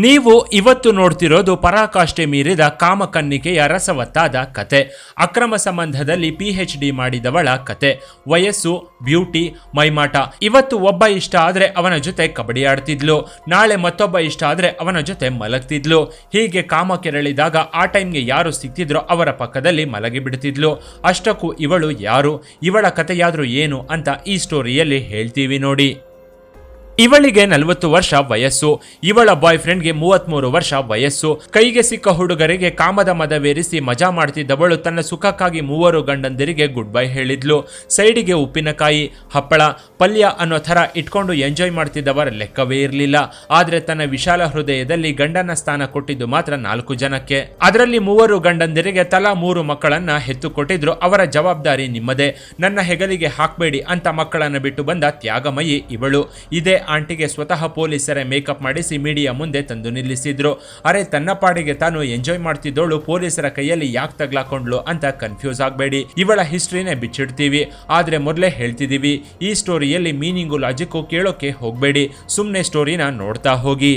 ನೀವು ಇವತ್ತು ನೋಡ್ತಿರೋದು ಪರಾಕಾಷ್ಠೆ ಮೀರಿದ ಕಾಮಕನ್ನಿಕೆಯ ರಸವತ್ತಾದ ಕತೆ. ಅಕ್ರಮ ಸಂಬಂಧದಲ್ಲಿ PhD ಮಾಡಿದವಳ ಕತೆ. ವಯಸ್ಸು, ಬ್ಯೂಟಿ, ಮೈಮಾಟ. ಇವತ್ತು ಒಬ್ಬ ಇಷ್ಟ ಆದ್ರೆ ಅವನ ಜೊತೆ ಕಬಡ್ಡಿ ಆಡ್ತಿದ್ಲು, ನಾಳೆ ಮತ್ತೊಬ್ಬ ಇಷ್ಟ ಆದ್ರೆ ಅವನ ಜೊತೆ ಮಲಗ್ತಿದ್ಲು. ಹೀಗೆ ಕಾಮ ಕೆರಳಿದಾಗ ಆ ಟೈಮ್ಗೆ ಯಾರು ಸಿಕ್ತಿದ್ರೋ ಅವರ ಪಕ್ಕದಲ್ಲಿ ಮಲಗಿ ಬಿಡ್ತಿದ್ಲು. ಅಷ್ಟಕ್ಕೂ ಇವಳು ಯಾರು, ಇವಳ ಕತೆಯಾದ್ರೂ ಏನು ಅಂತ ಈ ಸ್ಟೋರಿಯಲ್ಲಿ ಹೇಳ್ತೀವಿ ನೋಡಿ. ಇವಳಿಗೆ 40 ವರ್ಷ ವಯಸ್ಸು. ಇವಳ ಬಾಯ್ ಫ್ರೆಂಡ್ಗೆ 33 ವರ್ಷ ವಯಸ್ಸು. ಕೈಗೆ ಸಿಕ್ಕ ಹುಡುಗರಿಗೆ ಕಾಮದ ಮದವೇರಿಸಿ ಮಜಾ ಮಾಡ್ತಿದ್ದವಳು ತನ್ನ ಸುಖಕ್ಕಾಗಿ 3 ಗಂಡಂದಿರಿಗೆ ಗುಡ್ ಬೈ ಹೇಳಿದ್ಲು. ಸೈಡಿಗೆ ಉಪ್ಪಿನಕಾಯಿ, ಹಪ್ಪಳ, ಪಲ್ಯ ಅನ್ನೋ ಥರ ಇಟ್ಕೊಂಡು ಎಂಜಾಯ್ ಮಾಡ್ತಿದ್ದವರ ಲೆಕ್ಕವೇ ಇರಲಿಲ್ಲ. ಆದ್ರೆ ತನ್ನ ವಿಶಾಲ ಹೃದಯದಲ್ಲಿ ಗಂಡನ ಸ್ಥಾನ ಕೊಟ್ಟಿದ್ದು ಮಾತ್ರ 4 ಜನಕ್ಕೆ. ಅದರಲ್ಲಿ 3 ಗಂಡಂದಿರಿಗೆ ತಲಾ 3 ಮಕ್ಕಳನ್ನ ಹೆತ್ತು ಕೊಟ್ಟಿದ್ರು. ಅವರ ಜವಾಬ್ದಾರಿ ನಿಮ್ಮದೇ, ನನ್ನ ಹೆಗಲಿಗೆ ಹಾಕ್ಬೇಡಿ ಅಂತ ಮಕ್ಕಳನ್ನ ಬಿಟ್ಟು ಬಂದ ತ್ಯಾಗಮಯಿ ಇವಳು. ಇದೇ ಆಂಟಿಗೆ ಸ್ವತಃ ಪೊಲೀಸರೇ ಮೇಕಪ್ ಮಾಡಿಸಿ ಮೀಡಿಯಾ ಮುಂದೆ ತಂದು ನಿಲ್ಲಿಸಿದ್ರು. ಅರೆ, ತನ್ನ ಪಾಡಿಗೆ ತಾನು ಎಂಜಾಯ್ ಮಾಡ್ತಿದ್ದೋಳು ಪೊಲೀಸರ ಕೈಯಲ್ಲಿ ಯಾಕೆ ತಗ್ಲಾಕೊಂಡ್ಲು ಅಂತ ಕನ್ಫ್ಯೂಸ್ ಆಗಬೇಡಿ. ಇವಳ ಹಿಸ್ಟ್ರಿನೇ ಬಿಚ್ಚಿಡ್ತೀವಿ. ಆದ್ರೆ ಮೊದಲೇ ಹೇಳ್ತಿದೀವಿ, ಈ ಸ್ಟೋರಿಯಲ್ಲಿ ಮೀನಿಂಗು ಲಾಜಿಕ್ಕು ಕೇಳೋಕೆ ಹೋಗಬೇಡಿ, ಸುಮ್ಮನೆ ಸ್ಟೋರಿನ ನೋಡ್ತಾ ಹೋಗಿ.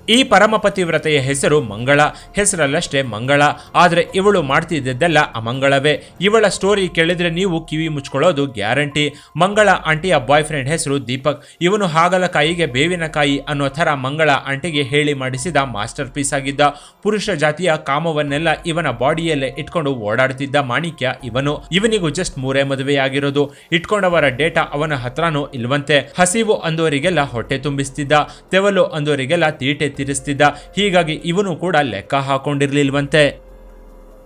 ಈ ಪರಮಪತಿವ್ರತೆಯ ಹೆಸರು ಮಂಗಳ. ಹೆಸರಲ್ಲಷ್ಟೇ ಮಂಗಳ, ಆದ್ರೆ ಇವಳು ಮಾಡ್ತಿದ್ದೆಲ್ಲ ಅಮಂಗಳವೇ. ಇವಳ ಸ್ಟೋರಿ ಕೇಳಿದ್ರೆ ನೀವು ಕಿವಿ ಮುಚ್ಕೊಳ್ಳೋದು ಗ್ಯಾರಂಟಿ. ಮಂಗಳ ಆಂಟಿಯ ಬಾಯ್ ಫ್ರೆಂಡ್ ಹೆಸರು ದೀಪಕ್. ಇವನು ಹಾಗಲಕಾಯಿಗೆ ಬೇವಿನಕಾಯಿ ಅನ್ನೋ ಥರ ಮಂಗಳ ಆಂಟಿಗೆ ಹೇಳಿ ಮಾಡಿಸಿದ ಮಾಸ್ಟರ್ ಪೀಸ್ ಆಗಿದ್ದ. ಪುರುಷ ಜಾತಿಯ ಕಾಮವನ್ನೆಲ್ಲ ಇವನ ಬಾಡಿಯಲ್ಲೇ ಇಟ್ಕೊಂಡು ಓಡಾಡ್ತಿದ್ದ ಮಾಣಿಕ್ಯ ಇವನು. ಇವನಿಗೂ ಜಸ್ಟ್ 3 ಮದುವೆಯಾಗಿರೋದು. ಇಟ್ಕೊಂಡವರ ಡೇಟಾ ಅವನ ಹತ್ರನೂ ಇಲ್ವಂತೆ. ಹಸಿವು ಅಂದೋರಿಗೆಲ್ಲ ಹೊಟ್ಟೆ ತುಂಬಿಸ್ತಿದ್ದ, ತೆವಲು ಅಂದೋರಿಗೆಲ್ಲ ತೀಟೆ ತೀರಿಸ್ತಿದ್ದ. ಹೀಗಾಗಿ ಇವನು ಕೂಡ ಲೆಕ್ಕ ಹಾಕೊಂಡಿರ್ಲಿಲ್ವಂತೆ.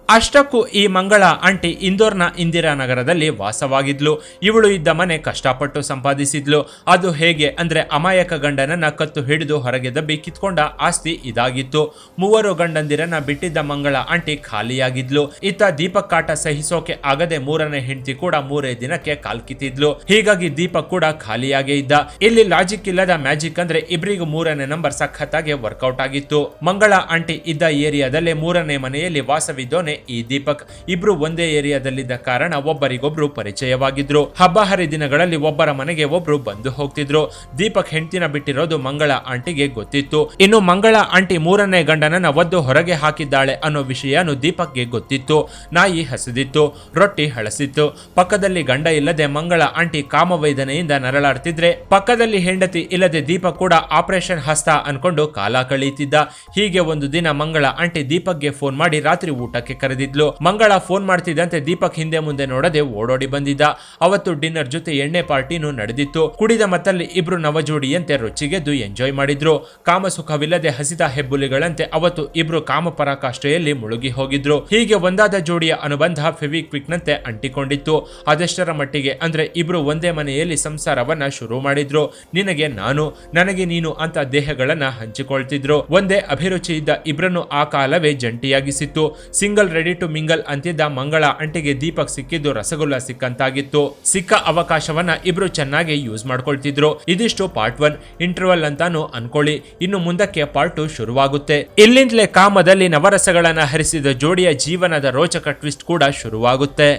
ಅಷ್ಟಕ್ಕೂ ಈ ಮಂಗಳ ಆಂಟಿ ಇಂದೋರ್ನ ಇಂದಿರಾನಗರದಲ್ಲಿ ವಾಸವಾಗಿದ್ಲು. ಇವಳು ಇದ್ದ ಮನೆ ಕಷ್ಟಪಟ್ಟು ಸಂಪಾದಿಸಿದ್ಲು. ಅದು ಹೇಗೆ ಅಂದ್ರೆ ಅಮಾಯಕ ಗಂಡನನ್ನ ಕತ್ತು ಹಿಡಿದು ಹೊರಗೆ ದಬ್ಬಿ ಕಿತ್ಕೊಂಡ ಆಸ್ತಿ ಇದಾಗಿತ್ತು. 3 ಗಂಡಂದಿರನ್ನ ಬಿಟ್ಟಿದ್ದ ಮಂಗಳ ಆಂಟಿ ಖಾಲಿಯಾಗಿದ್ಲು. ಇತ್ತ ದೀಪಕ್ ಕಾಟ ಸಹಿಸೋಕೆ ಆಗದೆ 3ನೇ ಹೆಂಡತಿ ಕೂಡ 3 ದಿನಕ್ಕೆ ಕಾಲ್ಕಿತ್ತಿದ್ಲು. ಹೀಗಾಗಿ ದೀಪಕ್ ಕೂಡ ಖಾಲಿಯಾಗೇ ಇದ್ದ. ಇಲ್ಲಿ ಲಾಜಿಕ್ ಇಲ್ಲದ ಮ್ಯಾಜಿಕ್ ಅಂದ್ರೆ ಇಬ್ರಿಗೂ 3ನೇ ನಂಬರ್ ಸಖತ್ತಾಗಿ ವರ್ಕೌಟ್ ಆಗಿತ್ತು. ಮಂಗಳ ಆಂಟಿ ಇದ್ದ ಏರಿಯಾದಲ್ಲೇ 3ನೇ ಮನೆಯಲ್ಲಿ ವಾಸವಿದ್ದೋನೆ ಈ ದೀಪಕ್. ಇಬ್ರು ಒಂದೇ ಏರಿಯಾದಲ್ಲಿದ್ದ ಕಾರಣ ಒಬ್ಬರಿಗೊಬ್ರು ಪರಿಚಯವಾಗಿದ್ರು. ಹಬ್ಬ ಹರಿದಿನಗಳಲ್ಲಿ ಒಬ್ಬರ ಮನೆಗೆ ಒಬ್ರು ಬಂದು ಹೋಗ್ತಿದ್ರು. ದೀಪಕ್ ಹೆಂಡತಿನ ಬಿಟ್ಟಿರೋದು ಮಂಗಳ ಆಂಟಿಗೆ ಗೊತ್ತಿತ್ತು. ಇನ್ನು ಮಂಗಳ ಆಂಟಿ 3ನೇ ಗಂಡನನ್ನ ಒದ್ದು ಹೊರಗೆ ಹಾಕಿದ್ದಾಳೆ ಅನ್ನೋ ವಿಷಯನು ದೀಪಕ್ಗೆ ಗೊತ್ತಿತ್ತು. ನಾಯಿ ಹಸಿದಿತ್ತು, ರೊಟ್ಟಿ ಹಳಸಿತ್ತು. ಪಕ್ಕದಲ್ಲಿ ಗಂಡ ಇಲ್ಲದೆ ಮಂಗಳ ಆಂಟಿ ಕಾಮವೈದನೆಯಿಂದ ನರಳಾಡ್ತಿದ್ರೆ ಪಕ್ಕದಲ್ಲಿ ಹೆಂಡತಿ ಇಲ್ಲದೆ ದೀಪಕ್ ಕೂಡ ಆಪರೇಷನ್ ಹಸ್ತ ಅನ್ಕೊಂಡು ಕಾಲ ಕಳೀತಿದ್ದ. ಹೀಗೆ ಒಂದು ದಿನ ಮಂಗಳ ಆಂಟಿ ದೀಪಕ್ಗೆ ಫೋನ್ ಮಾಡಿ ರಾತ್ರಿ ಊಟಕ್ಕೆ ಕರೆದಿದ್ಲು. ಮಂಗಳ ಫೋನ್ ಮಾಡ್ತಿದ್ದಂತೆ ದೀಪಕ್ ಹಿಂದೆ ಮುಂದೆ ನೋಡದೆ ಓಡೋಡಿ ಬಂದಿದ್ದ. ಅವತ್ತು ಡಿನ್ನರ್ ಜೊತೆ ಎಣ್ಣೆ ಪಾರ್ಟಿನೂ ನಡೆದಿತ್ತು. ಕುಡಿದ ಮತ್ತಲ್ಲಿ ಇಬ್ರು ನವಜೋಡಿಯಂತೆ ರುಚಿಗೆದ್ದು ಎಂಜಾಯ್ ಮಾಡಿದ್ರು. ಕಾಮಸುಖವಿಲ್ಲದೆ ಹಸಿದ ಹೆಬ್ಬುಲಿಗಳಂತೆ ಅವತ್ತು ಇಬ್ರು ಕಾಮ ಪರಾಕಾಷ್ಠೆಯಲ್ಲಿ ಮುಳುಗಿ ಹೋಗಿದ್ರು. ಹೀಗೆ ಒಂದಾದ ಜೋಡಿಯ ಅನುಬಂಧ ಫೆವಿಕ್ವಿಕ್ ನಂತೆ ಅಂಟಿಕೊಂಡಿತ್ತು. ಅದೆಷ್ಟರ ಮಟ್ಟಿಗೆ ಅಂದ್ರೆ ಇಬ್ರು ಒಂದೇ ಮನೆಯಲ್ಲಿ ಸಂಸಾರವನ್ನ ಶುರು ಮಾಡಿದ್ರು. ನಿನಗೆ ನಾನು, ನನಗೆ ನೀನು ಅಂತ ದೇಹಗಳನ್ನ ಹಂಚಿಕೊಳ್ತಿದ್ರು. ಒಂದೇ ಅಭಿರುಚಿ ಇದ್ದ ಇಬ್ರನ್ನು ಆ ಕಾಲವೇ ಜಂಟಿಯಾಗಿಸಿತ್ತು. ಸಿಂಗಲ್ ರೆಡಿ ಟು ಮಿಂಗಲ್ ಅಂತಿದ್ದ ಮಂಗಳ ಆಂಟಿಗೆ ದೀಪಕ್ ಸಿಕ್ಕಿದ್ದು ರಸಗುಲ್ಲ ಸಿಕ್ಕಂತಾಗಿತ್ತು. ಸಿಕ್ಕ ಅವಕಾಶವನ್ನ ಇಬ್ರು ಚೆನ್ನಾಗಿ ಯೂಸ್ ಮಾಡ್ಕೊಳ್ತಿದ್ರು. ಇದಿಷ್ಟು ಪಾರ್ಟ್ 1. ಇಂಟರ್ವಲ್ ಅಂತಾನು ಅನ್ಕೊಳ್ಳಿ. ಇನ್ನು ಮುಂದಕ್ಕೆ ಪಾರ್ಟ್ 2 ಶುರುವಾಗುತ್ತೆ. ಇಲ್ಲಿಂದಲೇ ಕಾಮದಲ್ಲಿ ನವರಸಗಳನ್ನ ಹರಿಸಿದ ಜೋಡಿಯ ಜೀವನದ ರೋಚಕ ಟ್ವಿಸ್ಟ್ ಕೂಡ ಶುರುವಾಗುತ್ತೆ.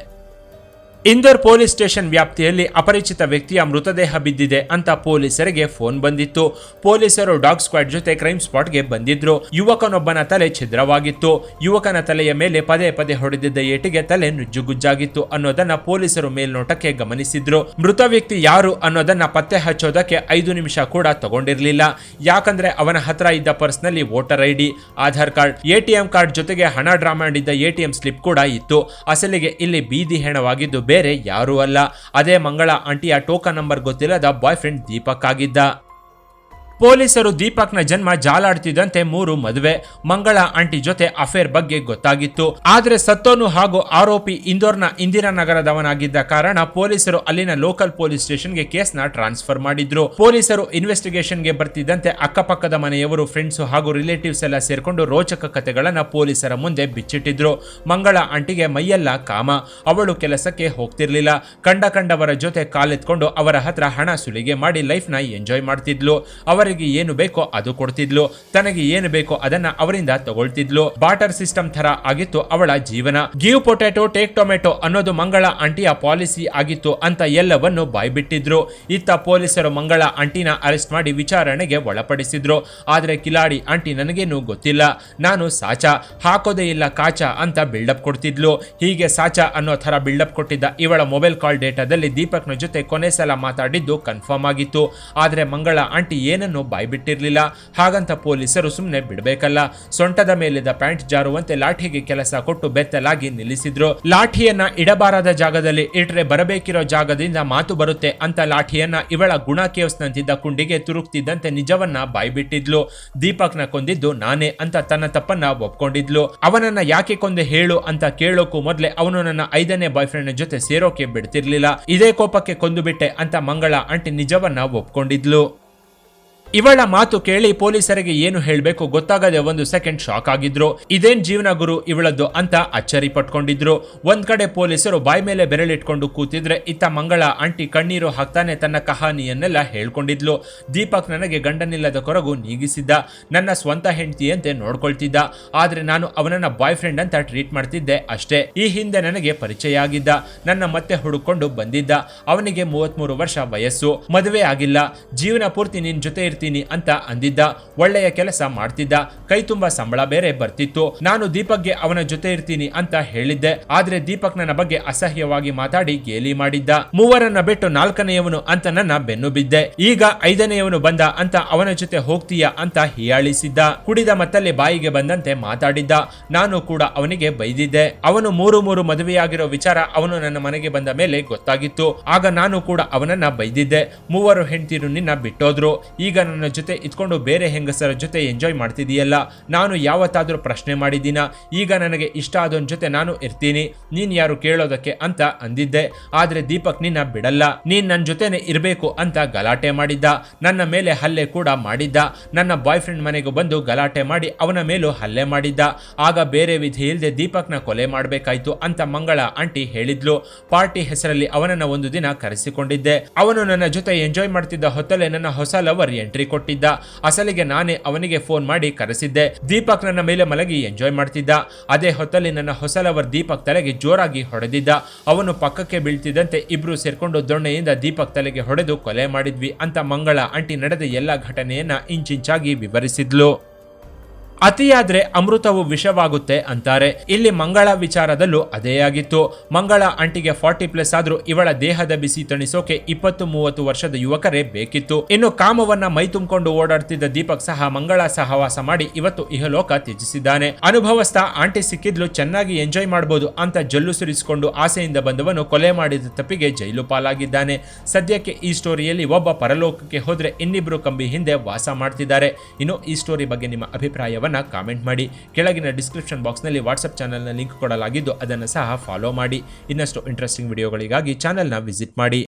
ಇಂದೋರ್ ಪೊಲೀಸ್ ಸ್ಟೇಷನ್ ವ್ಯಾಪ್ತಿಯಲ್ಲಿ ಅಪರಿಚಿತ ವ್ಯಕ್ತಿಯ ಮೃತದೇಹ ಬಿದ್ದಿದೆ ಅಂತ ಪೊಲೀಸರಿಗೆ ಫೋನ್ ಬಂದಿತ್ತು. ಪೊಲೀಸರು ಡಾಗ್ ಸ್ಕ್ವಾಡ್ ಜೊತೆ ಕ್ರೈಮ್ ಸ್ಪಾಟ್ಗೆ ಬಂದಿದ್ರು. ಯುವಕನೊಬ್ಬನ ತಲೆ ಛಿದ್ರವಾಗಿತ್ತು. ಯುವಕನ ತಲೆಯ ಮೇಲೆ ಪದೇ ಪದೇ ಹೊಡೆದಿದ್ದ ಏಟಿಗೆ ತಲೆ ನುಜ್ಜುಗುಜ್ಜಾಗಿತ್ತು ಅನ್ನೋದನ್ನ ಪೊಲೀಸರು ಮೇಲ್ನೋಟಕ್ಕೆ ಗಮನಿಸಿದ್ರು. ಮೃತ ವ್ಯಕ್ತಿ ಯಾರು ಅನ್ನೋದನ್ನ ಪತ್ತೆ ಹಚ್ಚೋದಕ್ಕೆ 5 ನಿಮಿಷ ಕೂಡ ತಗೊಂಡಿರ್ಲಿಲ್ಲ. ಯಾಕಂದ್ರೆ ಅವನ ಹತ್ರ ಇದ್ದ ಪರ್ಸ್ನಲ್ಲಿ voter ID, Aadhaar card, ATM card ಜೊತೆಗೆ ಹಣ ಡ್ರಾ ಮಾಡಿದ್ದ ATM ಸ್ಲಿಪ್ ಕೂಡ ಇತ್ತು. ಅಸಲಿಗೆ ಇಲ್ಲಿ ಬೀದಿ ಹೆಣವಾಗಿದ್ದು ಬೇರೆ ಯಾರೂ ಅಲ್ಲ, ಅದೇ ಮಂಗಳ ಆಂಟಿಯ ಟೋಕನ್ ನಂಬರ್ ಗೊತ್ತಿಲ್ಲದ ಬಾಯ್ ಫ್ರೆಂಡ್ ದೀಪಕ್ ಆಗಿದ್ದ. ಪೊಲೀಸರು ದೀಪಕ್ನ ಜನ್ಮ ಜಾಲಾಡ್ತಿದ್ದಂತೆ 3 ಮದುವೆ, ಮಂಗಳ ಆಂಟಿ ಜೊತೆ ಅಫೇರ್ ಬಗ್ಗೆ ಗೊತ್ತಾಗಿತ್ತು. ಆದ್ರೆ ಸತ್ತೋನು ಹಾಗೂ ಆರೋಪಿ ಇಂದೋರ್ನ ಇಂದಿರಾನಗರದವನಾಗಿದ್ದ ಕಾರಣ ಪೊಲೀಸರು ಅಲ್ಲಿನ ಲೋಕಲ್ ಪೊಲೀಸ್ ಸ್ಟೇಷನ್ಗೆ ಕೇಸ್ನ ಟ್ರಾನ್ಸ್ಫರ್ ಮಾಡಿದ್ರು. ಪೊಲೀಸರು ಇನ್ವೆಸ್ಟಿಗೇಷನ್ಗೆ ಬರ್ತಿದ್ದಂತೆ ಅಕ್ಕಪಕ್ಕದ ಮನೆಯವರು, ಫ್ರೆಂಡ್ಸ್ ಹಾಗೂ ರಿಲೇಟಿವ್ಸ್ ಎಲ್ಲ ಸೇರ್ಕೊಂಡು ರೋಚಕ ಕಥೆಗಳನ್ನ ಪೊಲೀಸರ ಮುಂದೆ ಬಿಚ್ಚಿಟ್ಟಿದ್ರು. ಮಂಗಳ ಆಂಟಿಗೆ ಮೈಯೆಲ್ಲ ಕಾಮ. ಅವಳು ಕೆಲಸಕ್ಕೆ ಹೋಗ್ತಿರ್ಲಿಲ್ಲ. ಕಂಡವರ ಜೊತೆ ಕಾಲೆತ್ಕೊಂಡು ಅವರ ಹತ್ರ ಹಣ ಸುಲಿಗೆ ಮಾಡಿ ಲೈಫ್ನ ಎಂಜಾಯ್ ಮಾಡ್ತಿದ್ಲು. ಅವರ ಅವರಿಗೆ ಏನು ಬೇಕೋ ಅದು ಕೊಡ್ತಿದ್ಲು, ತನಗೆ ಏನು ಬೇಕೋ ಅದನ್ನ ಅವರಿಂದ ತಗೊಳ್ತಿದ್ಲು. ಬಾಟರ್ ಸಿಸ್ಟಮ್ ತರ ಆಗಿತ್ತು ಅವಳ ಜೀವನ. ಗಿವ್ ಪೊಟ್ಯಾಟೊ ಟೇಕ್ ಟೊಮೆಟೊ ಅನ್ನೋದು ಮಂಗಳ ಆಂಟಿಯ ಪಾಲಿಸಿ ಆಗಿತ್ತು ಅಂತ ಎಲ್ಲವನ್ನು ಬಾಯ್ಬಿಟ್ಟಿದ್ರು. ಇತ್ತ ಪೊಲೀಸರು ಮಂಗಳ ಆಂಟಿನ ಅರೆಸ್ಟ್ ಮಾಡಿ ವಿಚಾರಣೆಗೆ ಒಳಪಡಿಸಿದ್ರು. ಆದ್ರೆ ಕಿಲಾಡಿ ಆಂಟಿ ನನಗೇನು ಗೊತ್ತಿಲ್ಲ, ನಾನು ಸಾಚಾ, ಹಾಕೋದೇ ಇಲ್ಲ ಕಾಚ ಅಂತ ಬಿಲ್ಡಪ್ ಕೊಡ್ತಿದ್ಲು. ಹೀಗೆ ಸಾಚಾ ಅನ್ನೋ ತರ ಬಿಲ್ಡಪ್ ಕೊಟ್ಟಿದ್ದ ಇವಳ ಮೊಬೈಲ್ ಕಾಲ್ ಡೇಟಾದಲ್ಲಿ ದೀಪಕ್ನ ಜೊತೆ ಕೊನೆ ಸಲ ಮಾತಾಡಿದ್ದು ಕನ್ಫರ್ಮ್ ಆಗಿತ್ತು. ಆದ್ರೆ ಮಂಗಳ ಆಂಟಿ ಏನನ್ನು ಬಾಯ್ಬಿಟ್ಟಿರ್ಲಿಲ್ಲ. ಹಾಗಂತ ಪೊಲೀಸರು ಸುಮ್ಮನೆ ಬಿಡ್ಬೇಕಲ್ಲ. ಸೊಂಟದ ಮೇಲಿದ್ದ ಪ್ಯಾಂಟ್ ಜಾರುವಂತೆ ಲಾಠಿಗೆ ಕೆಲಸ ಕೊಟ್ಟು ಬೆತ್ತಲಾಗಿ ನಿಲ್ಲಿಸಿದ್ರು. ಲಾಠಿಯನ್ನ ಇಡಬಾರದ ಜಾಗದಲ್ಲಿ ಇಟ್ರೆ ಬರಬೇಕಿರೋ ಜಾಗದಿಂದ ಮಾತು ಬರುತ್ತೆ ಅಂತ ಲಾಠಿಯನ್ನ ಇವಳ ಗುಣ ಕೇವ್ಸ್ನಂತಿದ್ದ ಕುಂಡಿಗೆ ತುರುಕ್ತಿದ್ದಂತೆ ನಿಜವನ್ನ ಬಾಯ್ಬಿಟ್ಟಿದ್ಲು. ದೀಪಕ್ನ ಕೊಂದಿದ್ದು ನಾನೇ ಅಂತ ತನ್ನ ತಪ್ಪನ್ನ ಒಪ್ಕೊಂಡಿದ್ಲು. ಅವನನ್ನ ಯಾಕೆ ಕೊಂದೆ ಹೇಳು ಅಂತ ಕೇಳೋಕು ಮೊದ್ಲೇ ಅವನು ನನ್ನ 5ನೇ ಬಾಯ್ ಫ್ರೆಂಡ್ ಜೊತೆ ಸೇರೋಕೆ ಬಿಡ್ತಿರ್ಲಿಲ್ಲ. ಇದೇ ಕೋಪಕ್ಕೆ ಕೊಂದು ಬಿಟ್ಟೆ ಅಂತ ಮಂಗಳ ಆಂಟಿ ನಿಜವನ್ನ ಒಪ್ಕೊಂಡಿದ್ಲು. ಇವಳ ಮಾತು ಕೇಳಿ ಪೊಲೀಸರಿಗೆ ಏನು ಹೇಳಬೇಕು ಗೊತ್ತಾಗದೆ ಒಂದು ಸೆಕೆಂಡ್ ಶಾಕ್ ಆಗಿದ್ರು. ಇದೇನ್ ಜೀವನ ಗುರು ಇವಳದ್ದು ಅಂತ ಅಚ್ಚರಿ ಪಟ್ಕೊಂಡಿದ್ರು. ಒಂದ್ ಕಡೆ ಪೊಲೀಸರು ಬಾಯ್ ಮೇಲೆ ಬೆರಳಿಟ್ಕೊಂಡು ಕೂತಿದ್ರೆ ಇತ್ತ ಮಂಗಳ ಆಂಟಿ ಕಣ್ಣೀರು ಹಾಕ್ತಾನೆ ತನ್ನ ಕಹಾನಿಯನ್ನೆಲ್ಲ ಹೇಳ್ಕೊಂಡಿದ್ಲು. ದೀಪಕ್ ನನಗೆ ಗಂಡನಿಲ್ಲದ ಕೊರಗು ನೀಗಿಸಿದ್ದ, ನನ್ನ ಸ್ವಂತ ಹೆಂಡತಿಯಂತೆ ನೋಡ್ಕೊಳ್ತಿದ್ದ. ಆದ್ರೆ ನಾನು ಅವನನ್ನ ಬಾಯ್ ಫ್ರೆಂಡ್ ಅಂತ ಟ್ರೀಟ್ ಮಾಡ್ತಿದ್ದೆ ಅಷ್ಟೇ. ಈ ಹಿಂದೆ ನನಗೆ ಪರಿಚಯ ಆಗಿದ್ದ, ನನ್ನ ಮತ್ತೆ ಹುಡುಕೊಂಡು ಬಂದಿದ್ದ. ಅವನಿಗೆ 33 ವರ್ಷ ವಯಸ್ಸು, ಮದುವೆ ಆಗಿಲ್ಲ, ಜೀವನ ಪೂರ್ತಿ ನಿನ್ ಜೊತೆ ಅಂತ ಅಂದಿದ್ದ. ಒಳ್ಳೆಯ ಕೆಲಸ ಮಾಡ್ತಿದ್ದ, ಕೈ ತುಂಬಾ ಸಂಬಳ ಬೇರೆ ಬರ್ತಿತ್ತು. ನಾನು ದೀಪಕ್ಗೆ ಅವನ ಜೊತೆ ಇರ್ತೀನಿ ಅಂತ ಹೇಳಿದ್ದೆ. ಆದ್ರೆ ದೀಪಕ್ ನನ್ನ ಬಗ್ಗೆ ಅಸಹ್ಯವಾಗಿ ಮಾತಾಡಿ ಗೇಲಿ ಮಾಡಿದ್ದ. 3ರನ್ನ ಬಿಟ್ಟು 4ನೇಯವನು ಅಂತ ನನ್ನ ಬೆನ್ನು ಬಿದ್ದೆ. ಈಗ 5ನೇಯವನು ಬಂದ ಅಂತ ಅವನ ಜೊತೆ ಹೋಗ್ತೀಯಾ ಅಂತ ಹೀಯಾಳಿಸಿದ್ದ. ಕುಡಿದ ಮತ್ತಲ್ಲಿ ಬಾಯಿಗೆ ಬಂದಂತೆ ಮಾತಾಡಿದ್ದ. ನಾನು ಕೂಡ ಅವನಿಗೆ ಬೈದಿದ್ದೆ. ಅವನು 3 ಮದುವೆಯಾಗಿರೋ ವಿಚಾರ ಅವನು ನನ್ನ ಮನೆಗೆ ಬಂದ ಮೇಲೆ ಗೊತ್ತಾಗಿತ್ತು. ಆಗ ನಾನು ಕೂಡ ಅವನನ್ನ ಬೈದಿದ್ದೆ. 3 ಹೆಂಡತಿರು ನಿನ್ನ ಬಿಟ್ಟೋದ್ರು, ಈಗ ನನ್ನ ಜೊತೆ ಇದ್ಕೊಂಡು ಬೇರೆ ಹೆಂಗಸರ ಜೊತೆ ಎಂಜಾಯ್ ಮಾಡ್ತಿದೀಯಲ್ಲ, ನಾನು ಯಾವತ್ತಾದ್ರೂ ಪ್ರಶ್ನೆ ಮಾಡಿದ್ದೀನ? ಈಗ ನನಗೆ ಇಷ್ಟ ಆದವನ ಜೊತೆ ನಾನು ಇರ್ತೀನಿ, ನೀನ್ ಯಾರು ಕೇಳೋದಕ್ಕೆ ಅಂತ ಅಂದಿದ್ದೆ. ಆದ್ರೆ ದೀಪಕ್ ನಿನ್ನ ಬಿಡಲ್ಲ, ನೀನ್ ನನ್ನ ಜೊತೆನೆ ಇರಬೇಕು ಅಂತ ಗಲಾಟೆ ಮಾಡಿದ್ದ. ನನ್ನ ಮೇಲೆ ಹಲ್ಲೆ ಕೂಡ ಮಾಡಿದ್ದ. ನನ್ನ ಬಾಯ್ ಫ್ರೆಂಡ್ ಮನೆಗೂ ಬಂದು ಗಲಾಟೆ ಮಾಡಿ ಅವನ ಮೇಲೂ ಹಲ್ಲೆ ಮಾಡಿದ್ದ. ಆಗ ಬೇರೆ ವಿಧಿ ಇಲ್ಲದೆ ದೀಪಕ್ನ ಕೊಲೆ ಮಾಡಬೇಕಾಯ್ತು ಅಂತ ಮಂಗಳ ಆಂಟಿ ಹೇಳಿದ್ಲು. ಪಾರ್ಟಿ ಹೆಸರಲ್ಲಿ ಅವನನ್ನ ಒಂದು ದಿನ ಕರೆಸಿಕೊಂಡಿದ್ದೆ. ಅವನು ನನ್ನ ಜೊತೆ ಎಂಜಾಯ್ ಮಾಡ್ತಿದ್ದ ಹೊತ್ತಲ್ಲೇ ನನ್ನ ಹೊಸ ಲವರ್ ಎಂಟ್ರಿ ಕೊಟ್ಟಿದ್ದ. ಅಸಲಿಗೆ ನಾನೇ ಅವನಿಗೆ ಫೋನ್ ಮಾಡಿ ಕರೆಸಿದ್ದೆ. ದೀಪಕ್ ನನ್ನ ಮೇಲೆ ಮಲಗಿ ಎಂಜಾಯ್ ಮಾಡ್ತಿದ್ದ. ಅದೇ ಹೊತ್ತಲ್ಲಿ ನನ್ನ ಹೊಸ ಲವರ್ ದೀಪಕ್ ತಲೆಗೆ ಜೋರಾಗಿ ಹೊಡೆದಿದ್ದ. ಅವನು ಪಕ್ಕಕ್ಕೆ ಬೀಳ್ತಿದ್ದಂತೆ ಇಬ್ರು ಸೇರ್ಕೊಂಡು ದೊಣ್ಣೆಯಿಂದ ದೀಪಕ್ ತಲೆಗೆ ಹೊಡೆದು ಕೊಲೆ ಮಾಡಿದ್ವಿ ಅಂತ ಮಂಗಳ ಆಂಟಿ ನಡೆದ ಎಲ್ಲ ಘಟನೆಯನ್ನ ಇಂಚಿಂಚಾಗಿ ವಿವರಿಸಿದ್ಲು. ಅತಿಯಾದ್ರೆ ಅಮೃತವು ವಿಷವಾಗುತ್ತೆ ಅಂತಾರೆ. ಇಲ್ಲಿ ಮಂಗಳ ವಿಚಾರದಲ್ಲೂ ಅದೇ ಆಗಿತ್ತು. ಮಂಗಳ ಆಂಟಿಗೆ 40+ ಆದ್ರೂ ಇವಳ ದೇಹದ ಬಿಸಿ ತಣಿಸೋಕೆ 20-30 ವರ್ಷದ ಯುವಕರೇ ಬೇಕಿತ್ತು. ಇನ್ನು ಕಾಮವನ್ನ ಮೈ ತುಂಬಿಕೊಂಡು ಓಡಾಡ್ತಿದ್ದ ದೀಪಕ್ ಸಹ ಮಂಗಳ ಸಹವಾಸ ಮಾಡಿ ಇವತ್ತು ಇಹಲೋಕ ತ್ಯಜಿಸಿದ್ದಾನೆ. ಅನುಭವಸ್ಥ ಆಂಟಿ ಸಿಕ್ಕಿದ್ಲು, ಚೆನ್ನಾಗಿ ಎಂಜಾಯ್ ಮಾಡಬಹುದು ಅಂತ ಜಲ್ಲು ಸುರಿಸಿಕೊಂಡು ಆಸೆಯಿಂದ ಬಂದವನು ಕೊಲೆ ಮಾಡಿದ ತಪ್ಪಿಗೆ ಜೈಲು ಪಾಲಾಗಿದ್ದಾನೆ. ಸದ್ಯಕ್ಕೆ ಈ ಸ್ಟೋರಿಯಲ್ಲಿ ಒಬ್ಬ ಪರಲೋಕಕ್ಕೆ ಹೋದ್ರೆ ಇನ್ನಿಬ್ರು ಕಂಬಿ ಹಿಂದೆ ವಾಸ ಮಾಡ್ತಿದ್ದಾರೆ. ಇನ್ನು ಈ ಸ್ಟೋರಿ ಬಗ್ಗೆ ನಿಮ್ಮ ಅಭಿಪ್ರಾಯವನ್ನ ಕಾಮೆಂಟ್ ಮಾಡಿ. ಕೆಳಗಿನ ಡಿಸ್ಕ್ರಿಪ್ಷನ್ ಬಾಕ್ಸ್ ನಲ್ಲಿ ವಾಟ್ಸ್ಆಪ್ ಚಾನೆಲ್ ನ ಲಿಂಕ್ ಕೊಡಲಾಗಿದ್ದು ಅದನ್ನು ಸಹ ಫಾಲೋ ಮಾಡಿ. ಇನ್ನಷ್ಟು ಇಂಟ್ರೆಸ್ಟಿಂಗ್ ವಿಡಿಯೋಗಳಿಗಾಗಿ ಚಾನೆಲ್ ನ ವಿಸಿಟ್ ಮಾಡಿ.